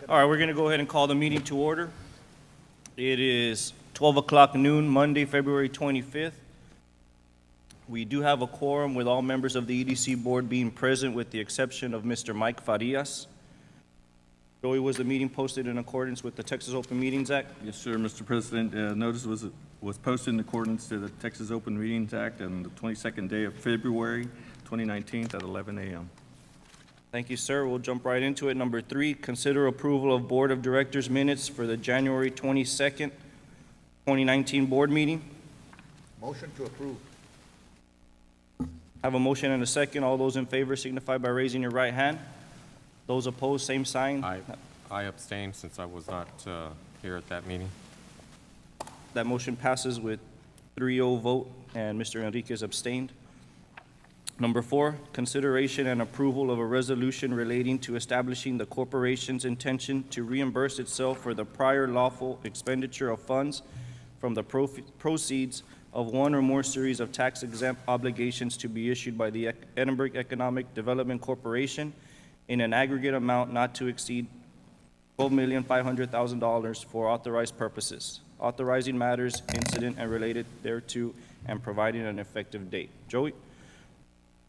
All right, we're going to go ahead and call the meeting to order. It is 12 o'clock noon, Monday, February 25th. We do have a quorum with all members of the EDC board being present with the exception of Mr. Mike Farias. Joey, was the meeting posted in accordance with the Texas Open Meetings Act? Yes, sir, Mr. President. Notice was posted in accordance to the Texas Open Meetings Act on the 22nd day of February 2019 at 11 a.m. Thank you, sir. We'll jump right into it. Number 3, consider approval of Board of Directors minutes for the January 22nd, 2019 board meeting. Motion to approve. Have a motion and a second. All those in favor signify by raising your right hand. Those opposed, same sign. I abstain since I was not here at that meeting. That motion passes with 3-0 vote, and Mr. Enriquez abstained. Number 4, consideration and approval of a resolution relating to establishing the corporation's intention to reimburse itself for the prior lawful expenditure of funds from the proceeds of one or more series of tax-exempt obligations to be issued by the Edinburgh Economic Development Corporation in an aggregate amount not to exceed $12,500,000 for authorized purposes, authorizing matters incident and related thereto, and providing an effective date. Joey?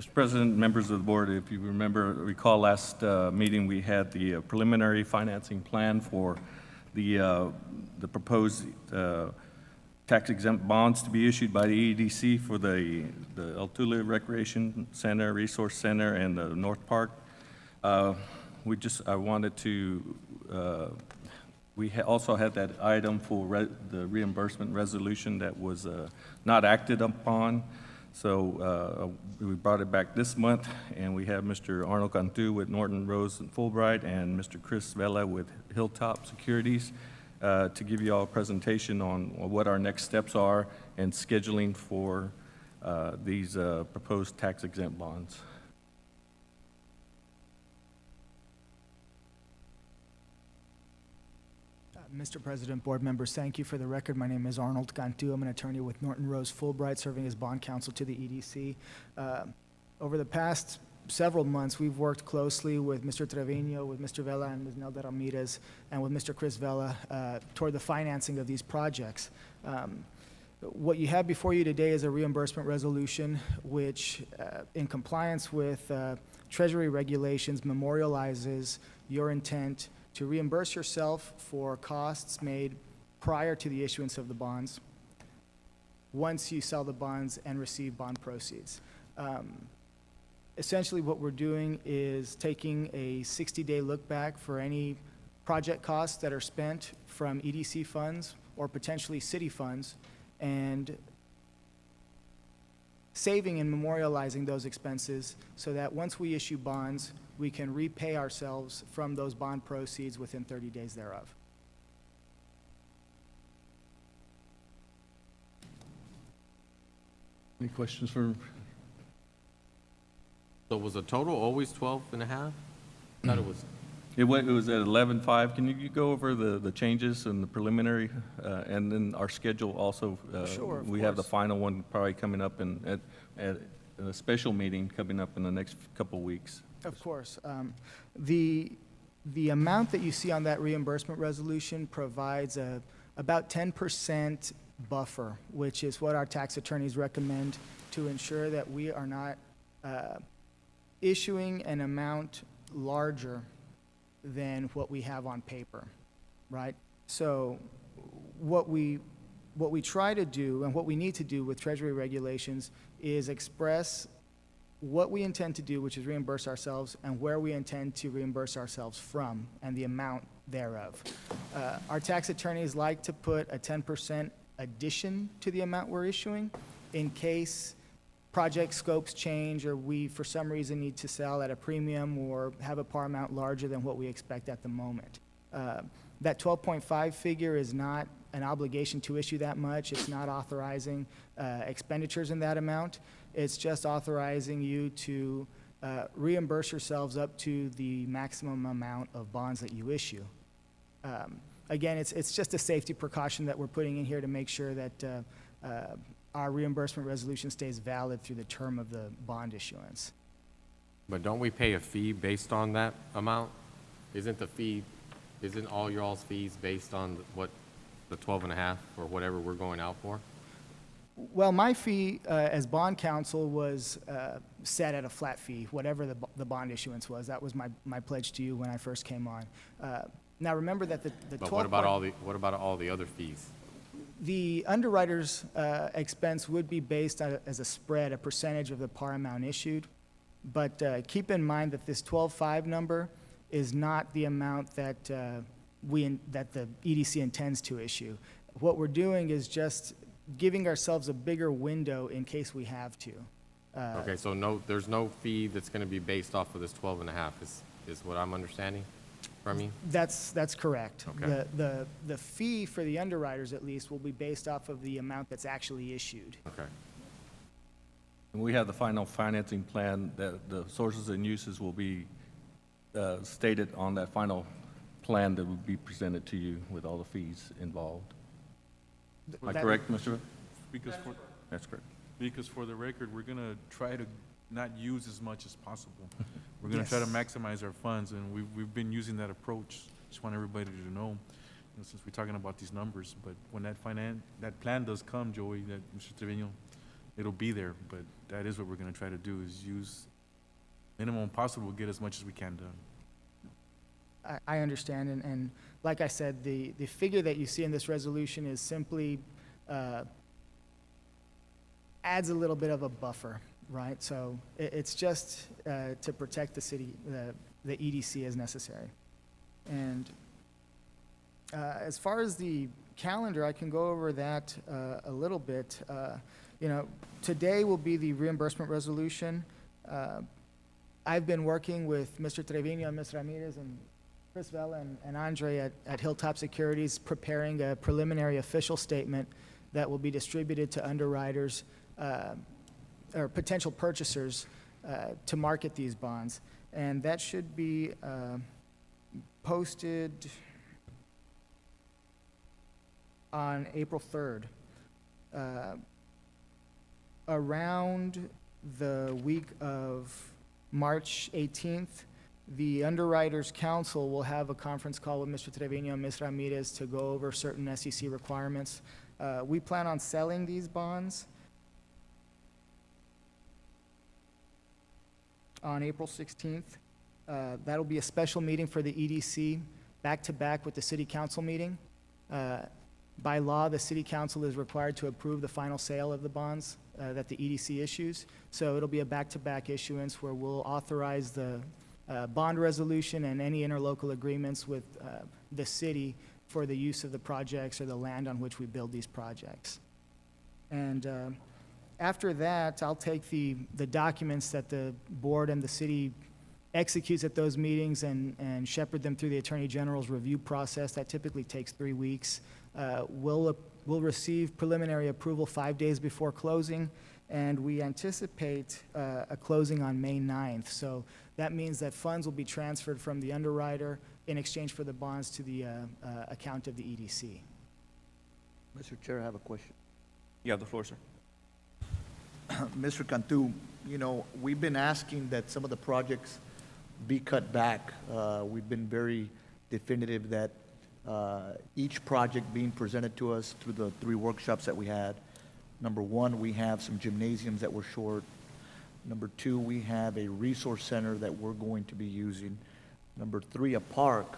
Mr. President, members of the board, if you recall last meeting, we had the preliminary financing plan for the proposed tax-exempt bonds to be issued by the EEDC for the El Tule Recreation Center, Resource Center, and the North Park. I wanted to, also had that item for the reimbursement resolution that was not acted upon. So we brought it back this month, and we have Mr. Arnold Cantu with Norton Rose and Fulbright and Mr. Chris Vela with Hilltop Securities to give you all a presentation on what our next steps are and scheduling for these proposed tax-exempt bonds. Mr. President, board members, thank you for the record. My name is Arnold Cantu. I'm an attorney with Norton Rose Fulbright, serving as bond counsel to the EDC. Over the past several months, we've worked closely with Mr. Trevino, with Mr. Vela and Ms. Nelda Ramirez, and with Mr. Chris Vela toward the financing of these projects. What you have before you today is a reimbursement resolution which, in compliance with Treasury regulations, memorializes your intent to reimburse yourself for costs made prior to the issuance of the bonds once you sell the bonds and receive bond proceeds. Essentially what we're doing is taking a 60-day look back for any project costs that are spent from EDC funds or potentially city funds and saving and memorializing those expenses so that once we issue bonds, we can repay ourselves from those bond proceeds within 30 days thereof. Any questions for? So was the total always 12 and a half? I thought it was. It was at 11.5. Can you go over the changes and the preliminary, and then our schedule also? Sure, of we have the course. final one probably coming up at a special meeting coming up in the next couple weeks. Of course. The amount that you see on that reimbursement resolution provides about 10% buffer, which is what our tax attorneys recommend to ensure that we are not issuing an amount larger than what we have on paper, right? So what we try to do and what we need to do with Treasury regulations is express what we intend to do, which is reimburse ourselves, and where we intend to reimburse ourselves from, and the amount thereof. Our tax attorneys like to put a 10% addition to the amount we're issuing in case project scopes change or we, for some reason, need to sell at a premium or have a par amount larger than what we expect at the moment. That 12.5 figure is not an obligation to issue that much. It's not authorizing expenditures in that amount. It's just authorizing you to reimburse yourselves up to the maximum amount of bonds that you issue. Again, it's just a safety precaution that we're putting in here to make sure that our reimbursement resolution stays valid through the term of the bond issuance. But don't we pay a fee based on that amount? Isn't the fee isn't all y'all's fees based on what, the 12.5 or whatever we're going out for? Well, my fee as bond counsel was set at a flat fee, whatever the bond issuance was. That was my pledge to you when I first came on. Now, remember that the 12 But what about all the other fees? The underwriter's expense would be based as a spread, a percentage of the par amount issued. But keep in mind that this 12.5 number is not the amount that that the EDC intends to issue. What we're doing is just giving ourselves a bigger window in case we have to. Okay, so there's no fee that's gonna be based off of this 12.5, is what I'm understanding from you? That's correct. Okay. The fee for the underwriters, at least, will be based off of the amount that's actually issued. Okay. And we have the final financing plan that the sources and uses will be stated on that final plan that will be presented to you with all the fees involved. Am I That- correct, Mr.? Because for, That's correct. because for the record, we're gonna try to not use as much as possible. We're gonna try to Yes. maximize our funds, and we've been using that approach. Just want everybody to know, since we're talking about these numbers, but when that plan does come, Joey, that Mr. Trevino, it'll be there, but that is what we're gonna try to do, is use minimum possible, get as much as we can done. I understand, and like I said, the figure that you see in this resolution is simply adds a little bit of a buffer, right? So it's just to protect the city, the EDC as necessary. And as far as the calendar, I can go over that a little bit. You know, today will be the reimbursement resolution. I've been working with Mr. Trevino and Ms. Ramirez and Chris Vela and Andre at Hilltop Securities, preparing a preliminary official statement that will be distributed to underwriters or potential purchasers to market these bonds. And that should be posted on April 3rd. Around the week of March 18th, the Underwriters Council will have a conference call with Mr. Trevino and Ms. Ramirez to go over certain SEC requirements. We plan on selling these bonds on April 16th. That'll be a special meeting for the EDC, back-to-back with the City Council meeting. By law, the City Council is required to approve the final sale of the bonds that the EDC issues. So it'll be a back-to-back issuance where we'll authorize the bond resolution and any interlocal agreements with the city for the use of the projects or the land on which we build these projects. And after that, I'll take the documents that the board and the city executes at those meetings and shepherd them through the Attorney General's review process. That typically takes 3 weeks. We'll receive preliminary approval 5 days before closing, and we anticipate a closing on May 9th. So that means that funds will be transferred from the underwriter in exchange for the bonds to the account of the EDC. Mr. Chair, I have a question. You have the floor, sir. Mr. Cantu, you know, we've been asking that some of the projects be cut back. We've been very definitive that each project being presented to us through the 3 workshops that we had. Number 1, we have some gymnasiums that we're short. Number 2, we have a resource center that we're going to be using. Number 3, a park,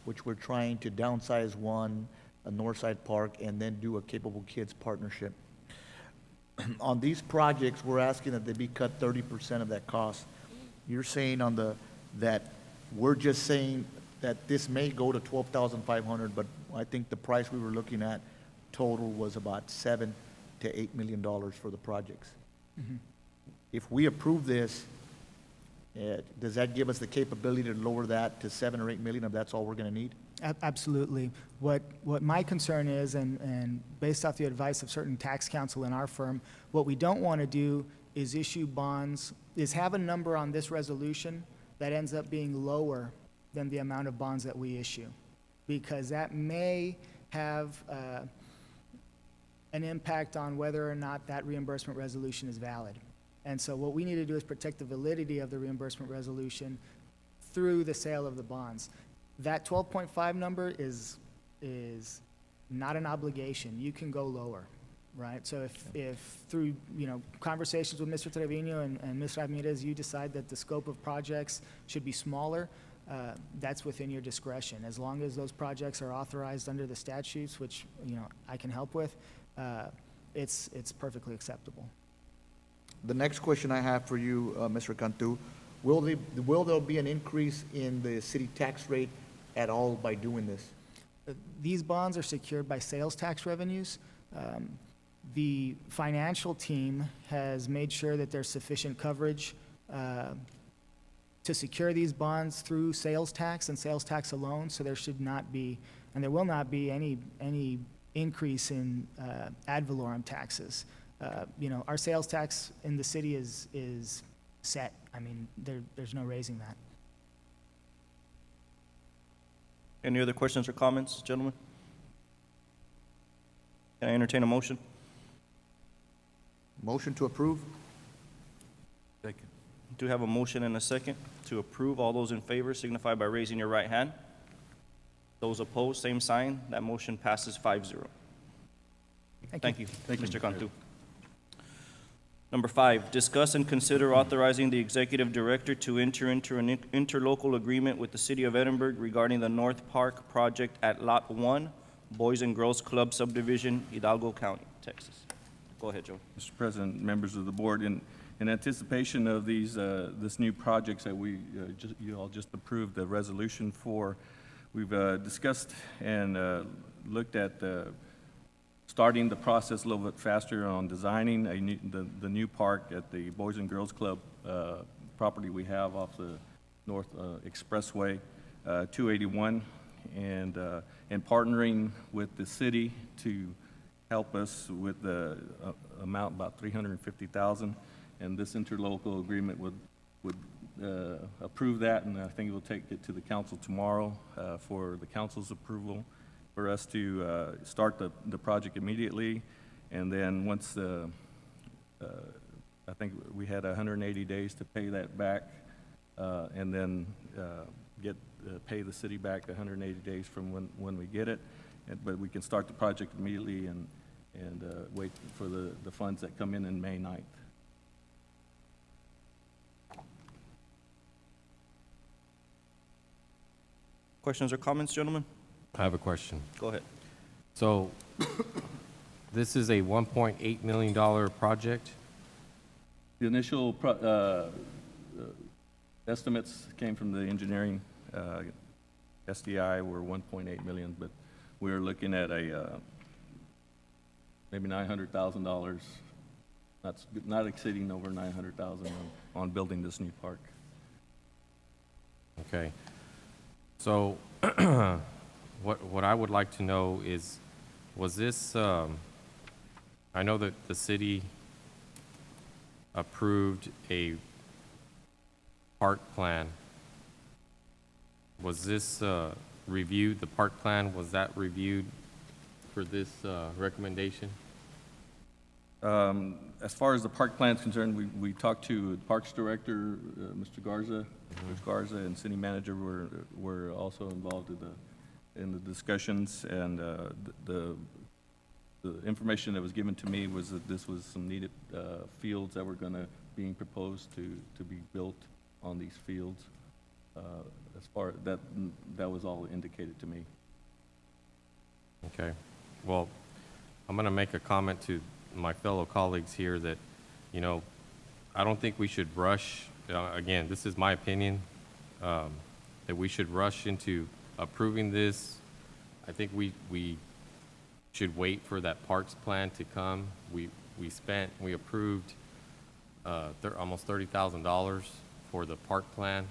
which we're trying to downsize one, a Northside Park, and then do a Capable Kids partnership. On these projects, we're asking that they be cut 30% of that cost. You're saying that we're just saying that this may go to $12,500, but I think the price we were looking at total was about $7 to $8 million for the projects. If we approve this, does that give us the capability to lower that to 7 or 8 million if that's all we're going to need? Absolutely. What my concern is, and based off the advice of certain tax counsel in our firm, what we don't want to do is issue bonds, is have a number on this resolution that ends up being lower than the amount of bonds that we issue, because that may have an impact on whether or not that reimbursement resolution is valid. And so what we need to do is protect the validity of the reimbursement resolution through the sale of the bonds. that 12.5 number is not an obligation. You can go lower, right? So if through, conversations with Mr. Trevino and Ms. Ramirez, you decide that the scope of projects should be smaller, that's within your discretion. As long as those projects are authorized under the statutes, which, I can help with, it's perfectly acceptable. The next question I have for you, Mr. Cantu, will there be an increase in the city tax rate at all by doing this? These bonds are secured by sales tax revenues. The financial team has made sure that there's sufficient coverage to secure these bonds through sales tax and sales tax alone, so there should not be, and there will not be any increase in ad valorem taxes. Our sales tax in the city is set. I mean, there's no raising that. Any other questions or comments, gentlemen? Can I entertain a motion? Motion to approve? Second. Do have a motion and a second to approve. All those in favor signify by raising your right hand. Those opposed, same sign. That motion passes 5-0. Thank you, Mr. Cantu. Number 5, discuss and consider authorizing the executive director to enter into an interlocal agreement with the City of Edinburgh regarding the North Park project at Lot 1, Boys and Girls Club subdivision, Hidalgo County, Texas. Go ahead, Joe. Mr. President, members of the board, in anticipation of this new projects that you all just approved the resolution for, we've discussed and looked at starting the process a little bit faster on designing the new park at the Boys and Girls Club property we have off the North Expressway 281, and partnering with the city to help us with the amount about $350,000, and this interlocal agreement would approve that, and I think we'll take it to the council tomorrow for the council's approval, for us to start the project immediately. And then once I think we had 180 days to pay that back, and then pay the city back 180 days from when we get it. But we can start the project immediately and wait for the funds that come in May 9th. Questions or comments, gentlemen? I have a question. Go ahead. So, this is a $1.8 million project? The initial estimates came from the engineering SDI were 1.8 million, but we're looking at maybe $900,000, not exceeding over $900,000 on building this new park. Okay. So, what I would like to know is, was this, I know that the city approved a park plan. Was this reviewed, the park plan, was that reviewed for this recommendation? As far as the park plan is concerned, we talked to the Parks Director, Mr. Garza. Mr. Garza and City Manager were also involved in the discussions, and the information that was given to me was that this was some needed fields that were being proposed to be built on these fields. As far that was all indicated to me. Okay. Well, I'm going to make a comment to my fellow colleagues here that, I don't think we should rush. Again, this is my opinion, that we should rush into approving this. I think we should wait for that parks plan to come. We approved almost $30,000 for the park plan.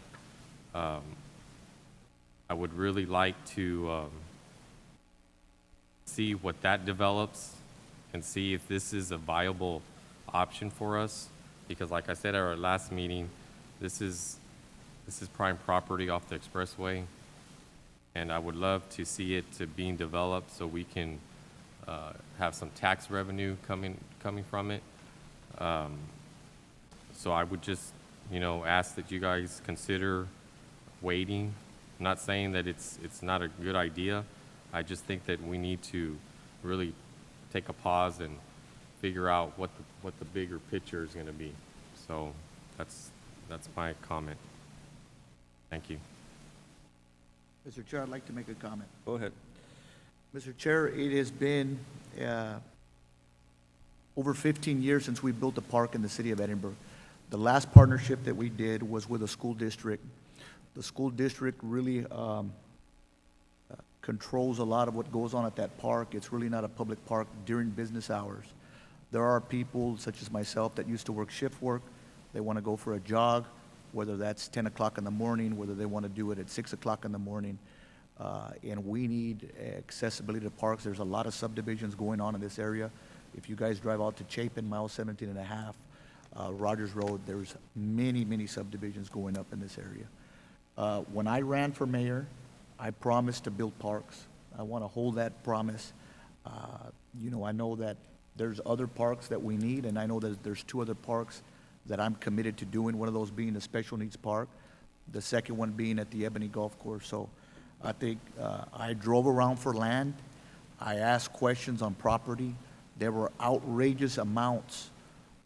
I would really like to see what that develops and see if this is a viable option for us. Because like I said at our last meeting, this is prime property off the expressway, and I would love to see it being developed so we can have some tax revenue coming from it. So I would just, ask that you guys consider waiting I'm not saying that it's not a good idea. I just think that we need to really take a pause and figure out what the bigger picture is gonna be. So that's my comment. Thank you. Mr. Chair, I'd like to make a comment. Go ahead. Mr. Chair, it has been over 15 years since we built a park in the city of Edinburgh. The last partnership that we did was with a school district. The school district really controls a lot of what goes on at that park. It's really not a public park during business hours. There are people such as myself that used to work shift work. They want to go for a jog, whether that's 10 o'clock in the morning, whether they want to do it at 6 o'clock in the morning. And we need accessibility to parks. There's a lot of subdivisions going on in this area. If you guys drive out to Chapin, mile 17 and a half, Rogers Road, there's many, many subdivisions going up in this area. When I ran for mayor, I promised to build parks. I want to hold that promise. I know that there's other parks that we need, and I know that there's 2 other parks that I'm committed to doing, one of those being the Special Needs Park, the second one being at the Ebony Golf Course. So I think I drove around for land. I asked questions on property. There were outrageous amounts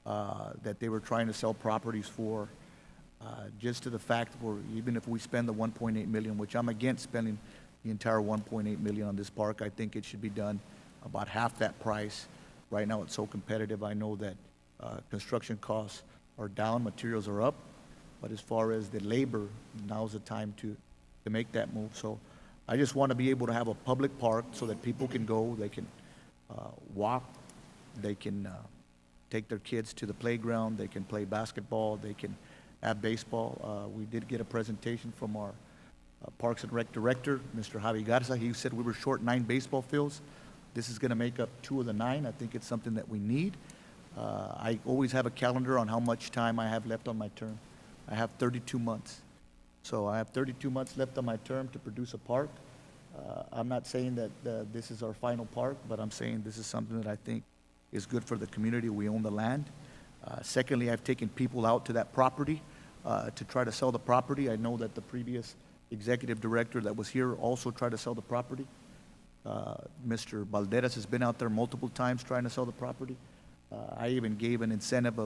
that they were trying to sell properties for, just to the fact where even if we spend the 1.8 million, which I'm against spending the entire 1.8 million on this park, I think it should be done about half that price. Right now, it's so competitive. I know that construction costs are down, materials are up, but as far as the labor, now's the time to make that move. So I just want to be able to have a public park so that people can go, they can walk, they can take their kids to the playground, they can play basketball, they can have baseball. We did get a presentation from our Parks and Rec Director, Mr. Javi Garza. He said we were short 9 baseball fields. This is going to make up 2 of the 9. I think it's something that we need. I always have a calendar on how much time I have left on my term. I have 32 months. So I have 32 months left on my term to produce a park. I'm not saying that this is our final park, but I'm saying this is something that I think is good for the community. We own the land. Secondly, I've taken people out to that property to try to sell the property. I know that the previous executive director that was here also tried to sell the property. Mr. Valderas has been out there multiple times trying to sell the property. I even gave an incentive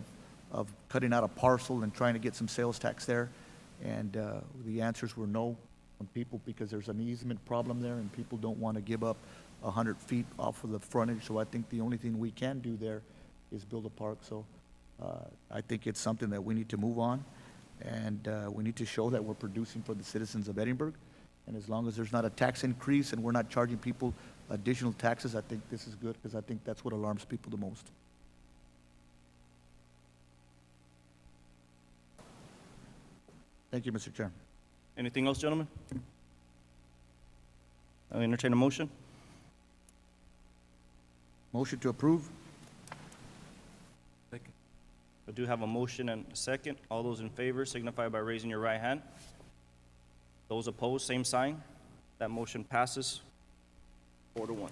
of cutting out a parcel and trying to get some sales tax there. And the answers were no on people because there's an easement problem there and people don't want to give up 100 feet off of the frontage. So I think the only thing we can do there is build a park. So I think it's something that we need to move on. And we need to show that we're producing for the citizens of Edinburgh. And as long as there's not a tax increase and we're not charging people additional taxes, I think this is good because I think that's what alarms people the most. Thank you, Mr. Chair. Anything else, gentlemen? I'll entertain a motion. Motion to approve? Second. I do have a motion and a second. All those in favor signify by raising your right hand. Those opposed, same sign. That motion passes 4-1.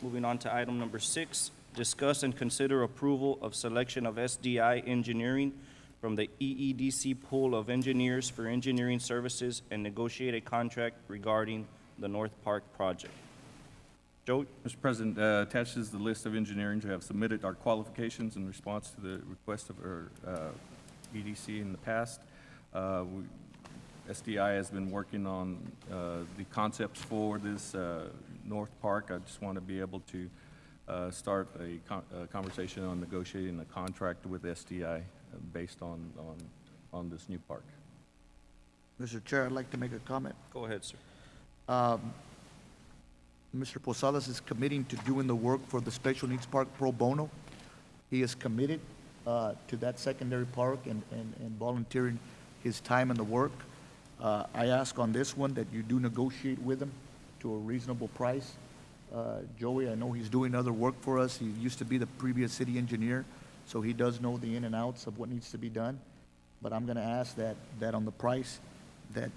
Moving on to item number 6, discuss and consider approval of selection of SDI Engineering from the EEDC pool of engineers for engineering services and negotiate a contract regarding the North Park project. Joe? Mr. President, attached is the list of engineers who have submitted our qualifications in response to the request of our EDC in the past. SDI has been working on the concepts for this North Park. I just want to be able to start a conversation on negotiating a contract with SDI based on this new park. Mr. Chair, I'd like to make a comment. Go ahead, sir. Mr. Posadas is committing to doing the work for the Special Needs Park pro bono. He is committed to that secondary park and volunteering his time and the work. I ask on this one that you do negotiate with him to a reasonable price. Joey, I know he's doing other work for us. He used to be the previous city engineer, so he does know the in and outs of what needs to be done. But I'm going to ask that on the price, that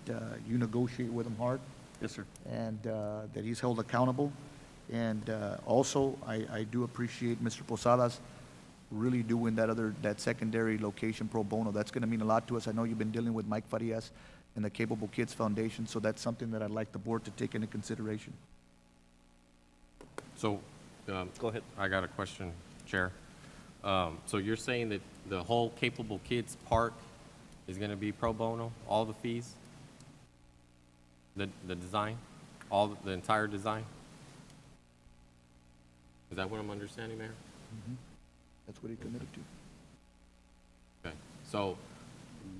you negotiate with him hard. Yes, sir. And that he's held accountable. And also, I do appreciate Mr. Posadas really doing that secondary location pro bono. That's going to mean a lot to us. I know you've been dealing with Mike Farias and the Capable Kids Foundation. So that's something that I'd like the board to take into consideration. So, Go ahead. I got a question, Chair. So you're saying that the whole Capable Kids Park is gonna be pro bono, all the fees? The design, the entire design? Is that what I'm understanding, Mayor? That's what he committed to. Okay, so,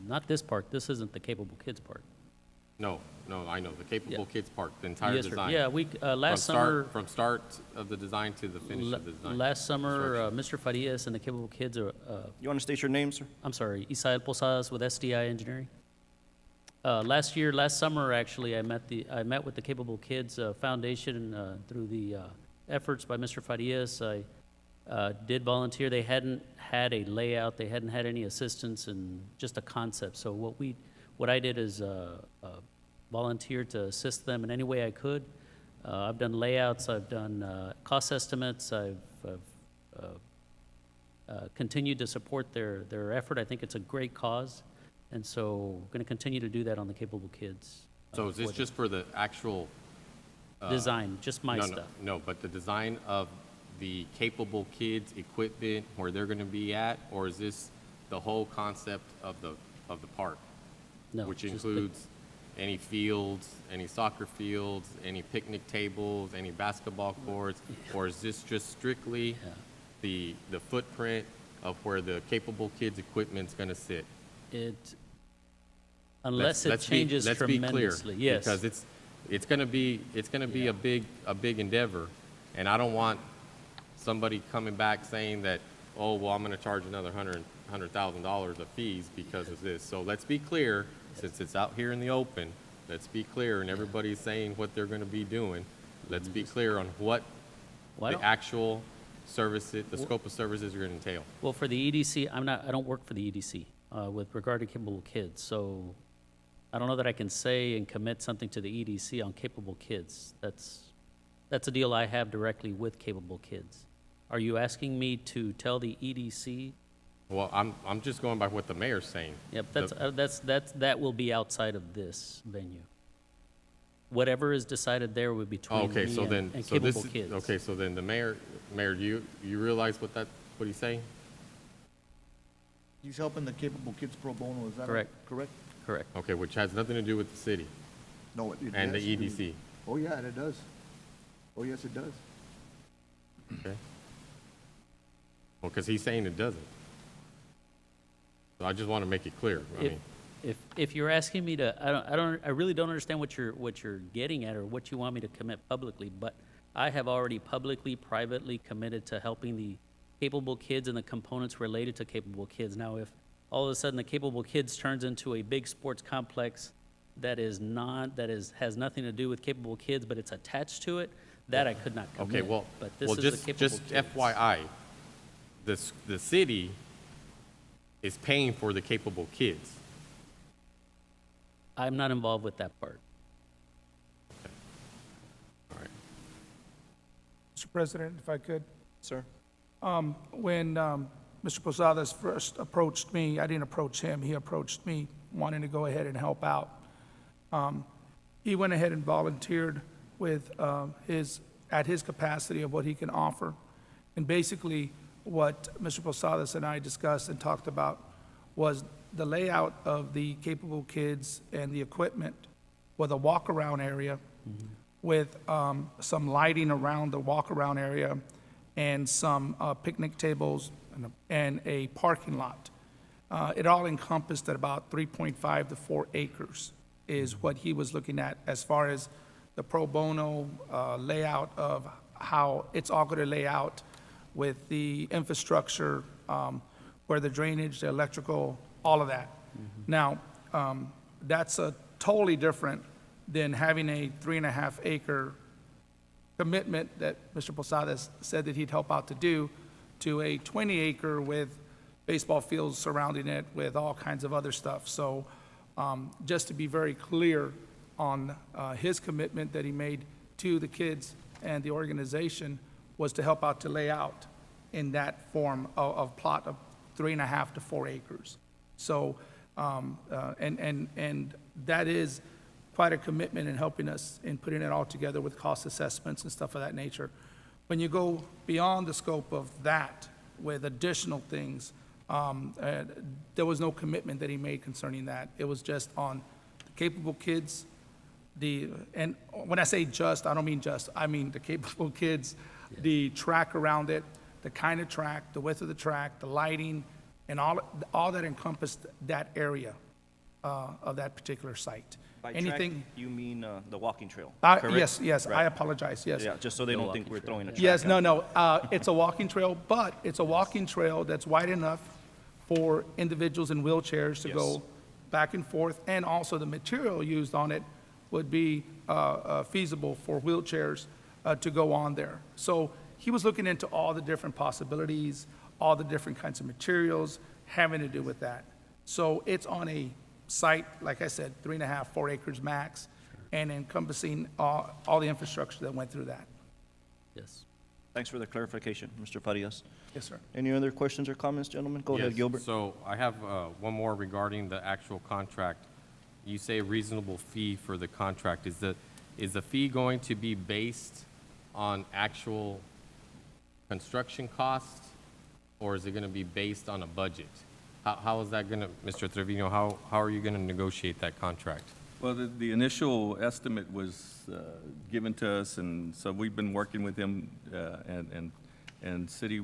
Not this park, this isn't the Capable Kids Park. no, I know, the Capable Yeah. Kids Park, the entire Yes, sir. design. Yeah, last summer, From start of the design to the finish of the design. last summer, Mr. Farias and the Capable Kids are, You want to state your name, sir? I'm sorry, Isael Posadas with SDI Engineering. Last summer, actually, I met with the Capable Kids Foundation through the efforts by Mr. Farias. I did volunteer. They hadn't had a layout. They hadn't had any assistance and just a concept. So what I did is volunteer to assist them in any way I could. I've done layouts. I've done cost estimates. I've continued to support their effort. I think it's a great cause. And so going to continue to do that on the Capable Kids. So is this just for the actual? Design, just my No, stuff. No, but the design of the Capable Kids equipment where they're gonna be at, or is this the whole concept of the park? No, Which just the- includes any fields, any soccer fields, any picnic tables, any basketball courts? Or is this just strictly the footprint of where the Capable Kids equipment's gonna sit? Unless it changes tremendously, yes. Because it's gonna be a big endeavor, and I don't want somebody coming back saying that, oh, well, I'm gonna charge another $100,000 of fees because of this. So let's be clear, since it's out here in the open, let's be clear, and everybody's saying what they're gonna be doing. Let's be clear on what Well, I the don't- actual services, the scope of services are gonna entail. Well, for the EDC, I don't work for the EDC with regard to Capable Kids. So I don't know that I can say and commit something to the EDC on Capable Kids. That's a deal I have directly with Capable Kids. Are you asking me to tell the EDC? Well, I'm just going by what the mayor's saying. Yep, The- that will be outside of this venue. Whatever is decided there will be between Okay, me so then, and so this, Capable Kids. okay, so then the mayor, do you realize what he's saying? He's helping the Capable Kids pro bono, is that Correct. correct? Correct. Okay, which has nothing to do with the city No, it and the has. EDC, Oh, yeah, and it does. Oh, yes, it does. okay? Well, because he's saying it doesn't. So I just want to make it clear. I If, mean, if you're asking me to, I really don't understand what you're getting at or what you want me to commit publicly, but I have already publicly, privately committed to helping the Capable Kids and the components related to Capable Kids. Now, if all of a sudden the Capable Kids turns into a big sports complex that has nothing to do with Capable Kids, but it's attached to it, that I could not commit. okay, well, But this well, is the just Capable Kids. FYI, the city is paying for the Capable Kids. I'm not involved with that part. All right. Mr. President, if I could, Sir? when Mr. Posadas first approached me, I didn't approach him, he approached me wanting to go ahead and help out. He went ahead and volunteered with at his capacity of what he can offer. And basically, what Mr. Posadas and I discussed and talked about was the layout of the Capable Kids and the equipment with a walk-around area with some lighting around the walk-around area and some picnic tables and a parking lot. It all encompassed at about 3.5 to 4 acres is what he was looking at as far as the pro bono layout of how it's all going to lay out with the infrastructure, where the drainage, the electrical, all of that. Now, that's a totally different than having a 3.5 acre commitment that Mr. Posadas said that he'd help out to do, to a 20 acre with baseball fields surrounding it with all kinds of other stuff. So just to be very clear on his commitment that he made to the kids and the organization was to help out to lay out in that form of plot of 3.5 to 4 acres. So And that is quite a commitment in helping us in putting it all together with cost assessments and stuff of that nature. When you go beyond the scope of that with additional things, there was no commitment that he made concerning that. It was just on the capable kids, and when I say just, I don't mean just, I mean the capable kids, the track around it, the kind of track, the width of the track, the lighting, and all that encompassed that area of that particular site. By track, Anything? you mean the walking trail, correct? Yes, I Right. apologize, yes. Yeah, just so they The don't think walking we're trail. throwing a track Yes, out. no, it's a walking trail, but it's a walking trail that's wide enough for individuals in wheelchairs to Yes. go back and forth, and also the material used on it would be feasible for wheelchairs to go on there. So he was looking into all the different possibilities, all the different kinds of materials having to do with that. So it's on a site, like I said, 3.5, 4 acres max, and encompassing all the infrastructure that went through that. Yes. Thanks for the clarification, Mr. Farias. Yes, sir. Any other questions or comments, gentlemen? Go ahead, Yes, Gilbert. So I have one more regarding the actual contract. You say reasonable fee for the contract. Is the fee going to be based on actual construction costs, or is it going to be based on a budget? How is that going to, Mr. Trevino, how are you going to negotiate that contract? Well, the initial estimate was given to us, and so we've been working with him and city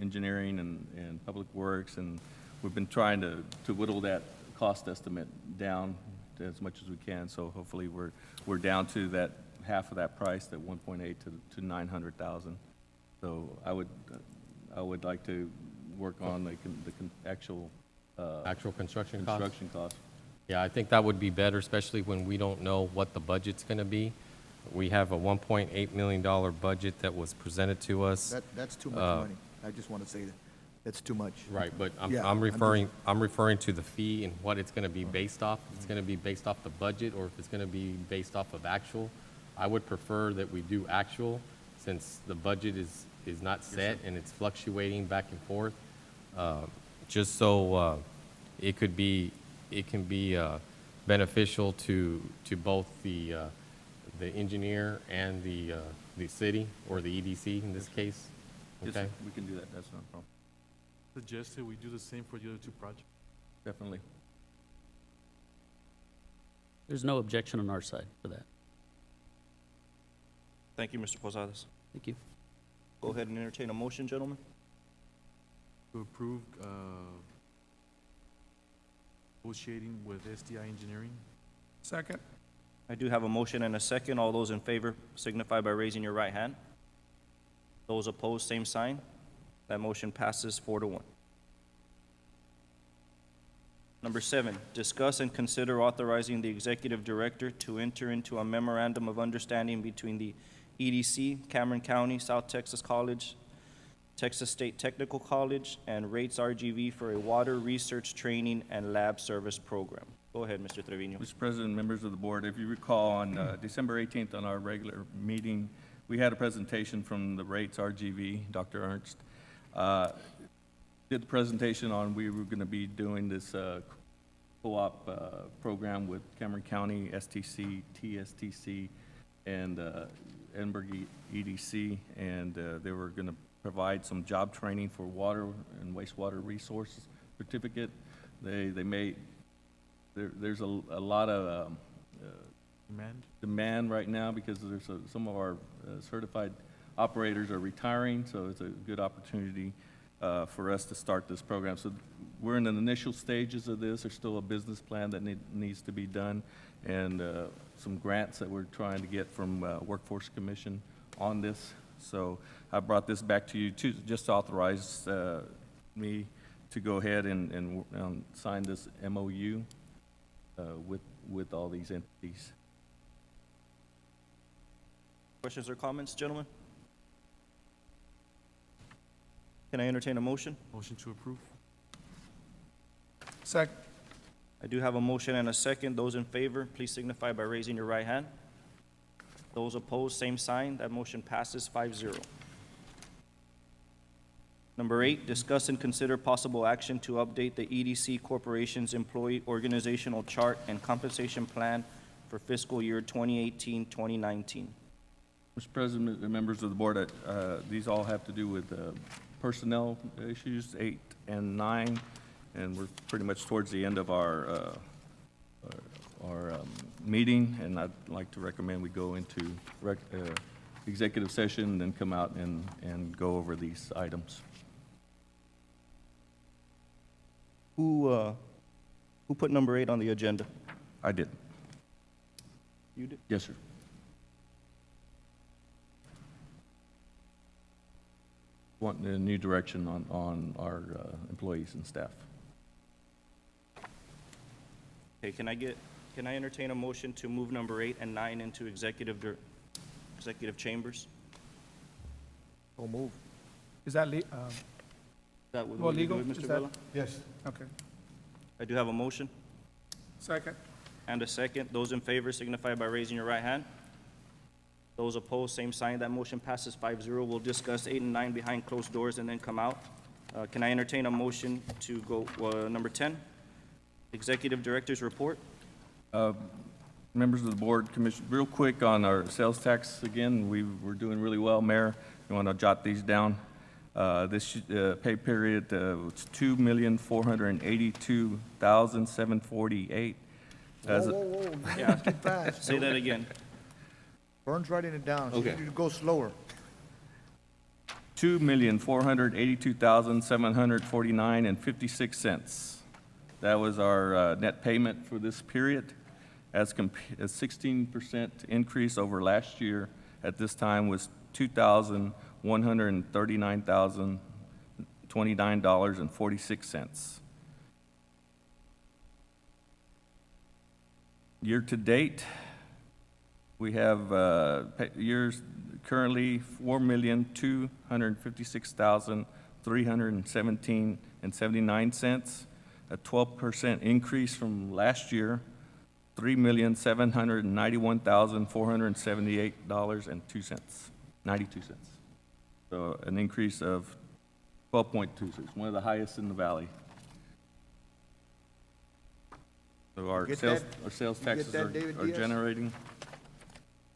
engineering and public works, and we've been trying to whittle that cost estimate down to as much as we can. So hopefully we're down to that half of that price, that 1.8 to 900,000. So I would like to work on the actual Actual construction costs? construction cost. Yeah, I think that would be better, especially when we don't know what the budget's going to be. We have a $1.8 million budget that was presented to us. That's too much money. I just want to say that. That's too much. Right, but Yeah, I'm I'm referring to the fee and what it's going to be based off. If it's going to be based off the budget, or if it's going to be based off of actual. I would prefer that we do actual, since the budget is not set and it's fluctuating back and forth. Just so it can be beneficial to both the engineer and the city, or the EDC in this case. Yes, Okay? sir, we can do that, that's not a problem, Suggested we do the same for the other two projects. definitely. There's no objection on our side for that. Thank you, Mr. Posadas. Thank you. Go ahead and entertain a motion, gentlemen. To approve negotiating with SDI Engineering. Second? I do have a motion and a second. All those in favor signify by raising your right hand. Those opposed, same sign. That motion passes 4-1. Number 7, discuss and consider authorizing the executive director to enter into a memorandum of understanding between the EDC, Cameron County, South Texas College, Texas State Technical College, and Rates RGV for a water research training and lab service program. Go ahead, Mr. Trevino. Mr. President, members of the board, if you recall, on December 18th, on our regular meeting, we had a presentation from the Rates RGV, Dr. Ernst. Did the presentation on, we were going to be doing this co-op program with Cameron County, STC, TSTC, and Edinburgh EDC, and they were going to provide some job training for water and wastewater resource certificate. There's a lot of demand right now, because there's some of our certified operators are retiring, so it's a good opportunity for us to start this program. So we're in the initial stages of this. There's still a business plan that needs to be done, and some grants that we're trying to get from Workforce Commission on this. So I brought this back to you to just authorize me to go ahead and sign this MOU with all these entities. Questions or comments, gentlemen? Can I entertain a motion? Motion to approve. Second? I do have a motion and a second. Those in favor, please signify by raising your right hand. Those opposed, same sign. That motion passes 5-0. Number 8, discuss and consider possible action to update the EDC Corporation's employee organizational chart and compensation plan for fiscal year 2018-2019. Mr. President, and members of the board, these all have to do with personnel issues, 8 and 9, and we're pretty much towards the end of our meeting, and I'd like to recommend we go into executive session, and then come out and go over these items. Who put number 8 on the agenda? I did. You did? Yes, sir. Want a new direction on our employees and staff. Okay, can I entertain a motion to move number 8 and 9 into executive chambers? So move. Is that, Is that what Well, we do legal? with Mr. Is that- Vela? Yes. okay. I do have a motion Second. and a second. Those in favor signify by raising your right hand. Those opposed, same sign. That motion passes 5-0. We'll discuss 8 and 9 behind closed doors and then come out. Can I entertain a motion to go, number 10, Executive Director's Report? Members of the board, commission, real quick on our sales tax, again, we're doing really well, Mayor. You want to jot these down? This pay period, it's $2,482,748. As a- Whoa, Yeah. too fast. Say that again. Vern's writing it down. She Okay. needs you to go slower. $2,482,749.56. That was our net payment for this period, as a 16% increase over last year. At this time was $2,139,029.46. Year-to-date, we have years currently $4,256,317.79, a 12% increase from last year, $3,791,478.92. So an increase of 12.26, one of the highest in the valley. So our Get sales, that? our sales You get taxes that, David are Diaz? generating.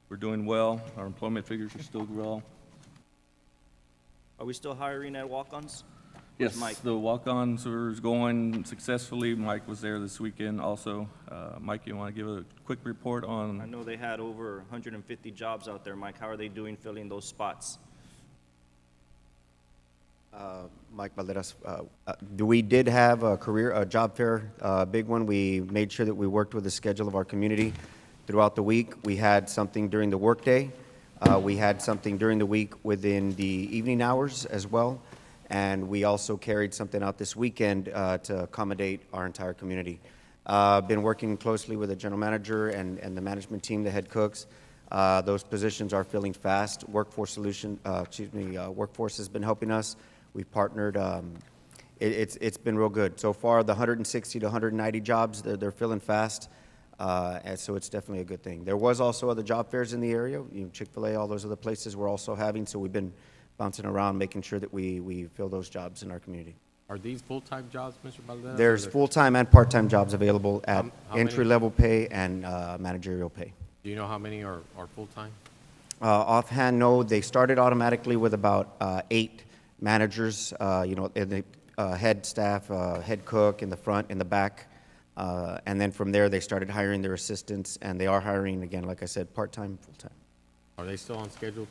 We're doing well. Our employment figures are still well. Are we still hiring at walk-ons? Yes, Mike? the walk-ons are going successfully. Mike was there this weekend also. Mike, you want to give a quick report I on? know they had over 150 jobs out there, Mike. How are they doing filling those spots? Mike Valderas, we did have a job fair, big one. We made sure that we worked with the schedule of our community throughout the week. We had something during the workday. We had something during the week within the evening hours as well. And we also carried something out this weekend to accommodate our entire community. Been working closely with the general manager and the management team, the head cooks. Those positions are filling fast. Workforce has been helping us. We've partnered. It's been real good. So far, the 160 to 190 jobs, they're filling fast. And so it's definitely a good thing. There was also other job fairs in the area. Chick-fil-A, all those other places we're also having. So we've been bouncing around, making sure that we fill those jobs in our community. Are these full-time jobs, Mr. Valdez? There's full-time and part-time jobs available at How many? entry-level pay and managerial pay. Do you know how many are full-time? Offhand, no, they started automatically with about 8 managers, in the head staff, head cook in the front, in the back. And then from there, they started hiring their assistants, and they are hiring, again, like I said, part-time, full-time. Are they still on schedule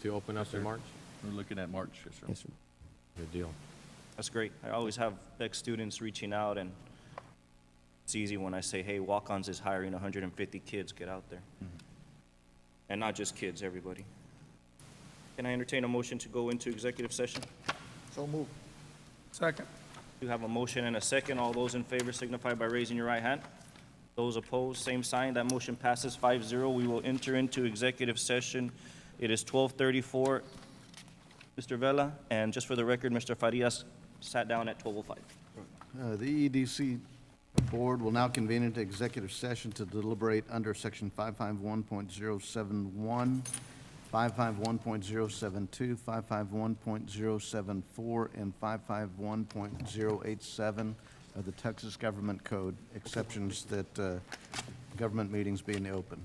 to open up in March? We're looking at March, yes, sir. Yes, sir. Good deal. That's great. I always have ex-students reaching out, and it's easy when I say, hey, walk-ons is hiring 150 kids, get out there. And not just kids, everybody. Can I entertain a motion to go into executive session? So move. Second. You have a motion and a second. All those in favor signify by raising your right hand. Those opposed, same sign. That motion passes 5-0. We will enter into executive session. It is 12:34, Mr. Vela, and just for the record, Mr. Farias sat down at 12:05. The EEDC Board will now convene into executive session to deliberate under Section 551.071 551.072, 551.074, and 551.087 of the Texas Government Code, exceptions that government meetings being open.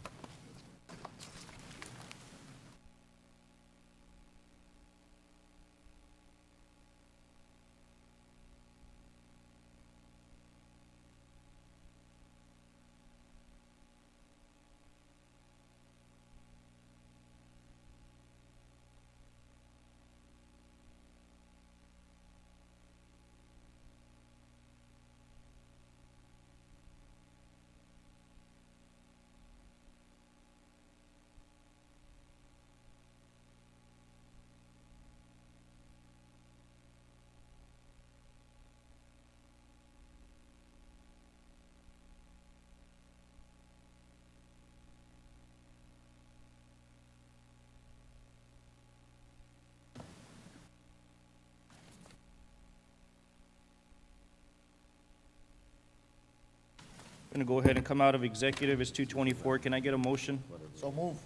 Gonna go ahead and come out of executive. It's 2:24. Can I get a motion? So move.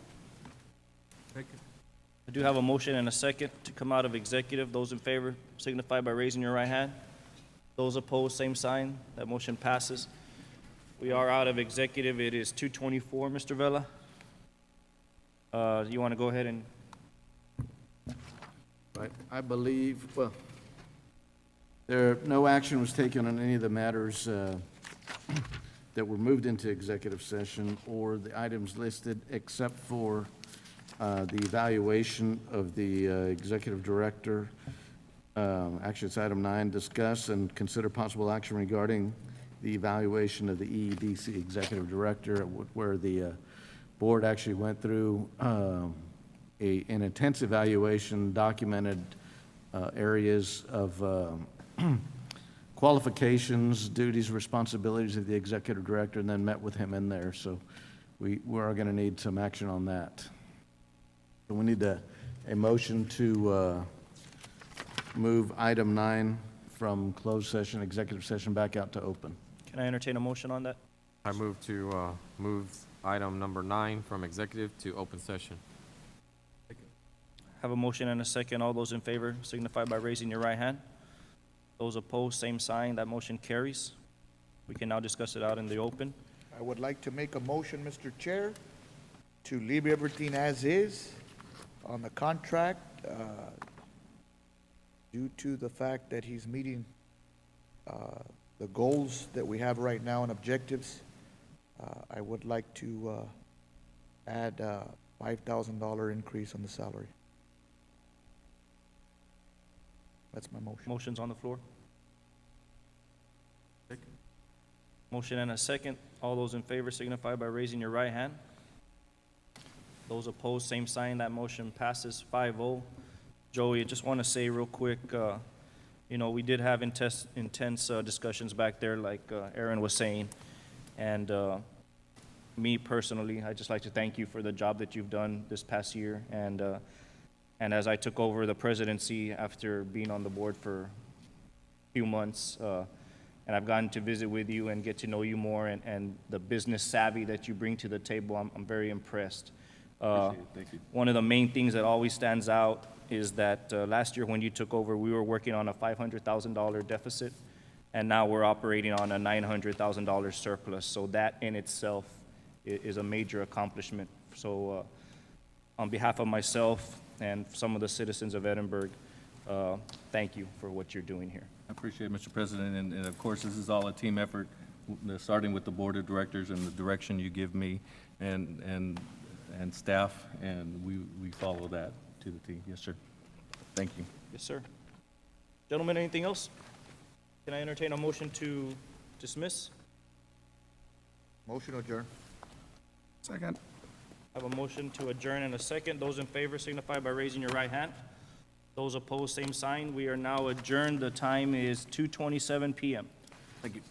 I do have a motion and a second to come out of executive. Those in favor signify by raising your right hand. Those opposed, same sign. That motion passes. We are out of executive. It is 2:24, Mr. Vela. You want to go ahead and, Right, I believe, well, no action was taken on any of the matters that were moved into executive session or the items listed except for the evaluation of the executive director. Actually, it's item 9, discuss and consider possible action regarding the evaluation of the EEDC executive director, where the board actually went through an intense evaluation, documented areas of qualifications, duties, responsibilities of the executive director, and then met with him in there. So we are going to need some action on that. So we need a motion to move item 9 from closed session, executive session, back out to open. can I entertain a motion on that? I move to move item number 9 from executive to open session. Have a motion and a second. All those in favor signify by raising your right hand. Those opposed, same sign. That motion carries. We can now discuss it out in the open. I would like to make a motion, Mr. Chair, to leave everything as is on the contract, due to the fact that he's meeting the goals that we have right now and objectives. I would like to add a $5,000 increase on the salary. That's my motion. Motion's on the floor. Motion and a second. All those in favor signify by raising your right hand. Those opposed, same sign. That motion passes 5-0. Joey, I just want to say real quick, we did have intense discussions back there, like Aaron was saying. And me personally, I'd just like to thank you for the job that you've done this past year. And as I took over the presidency after being on the board for a few months, and I've gotten to visit with you and get to know you more, and the business savvy that you bring to the table, I'm very impressed. Appreciate it. Thank you. One of the main things that always stands out is that last year when you took over, we were working on a $500,000 deficit, and now we're operating on a $900,000 surplus. So that in itself is a major accomplishment. So on behalf of myself and some of the citizens of Edinburgh, thank you for what you're doing here. I appreciate it, Mr. President, and of course, this is all a team effort, starting with the board of directors and the direction you give me and staff, and we follow that to the T. Yes, sir. Thank you. Yes, sir. Gentlemen, anything else? Can I entertain a motion to dismiss? Motion adjourned. Second. I have a motion to adjourn and a second. Those in favor signify by raising your right hand. Those opposed, same sign. We are now adjourned. The time is 2:27 p.m. Thank you.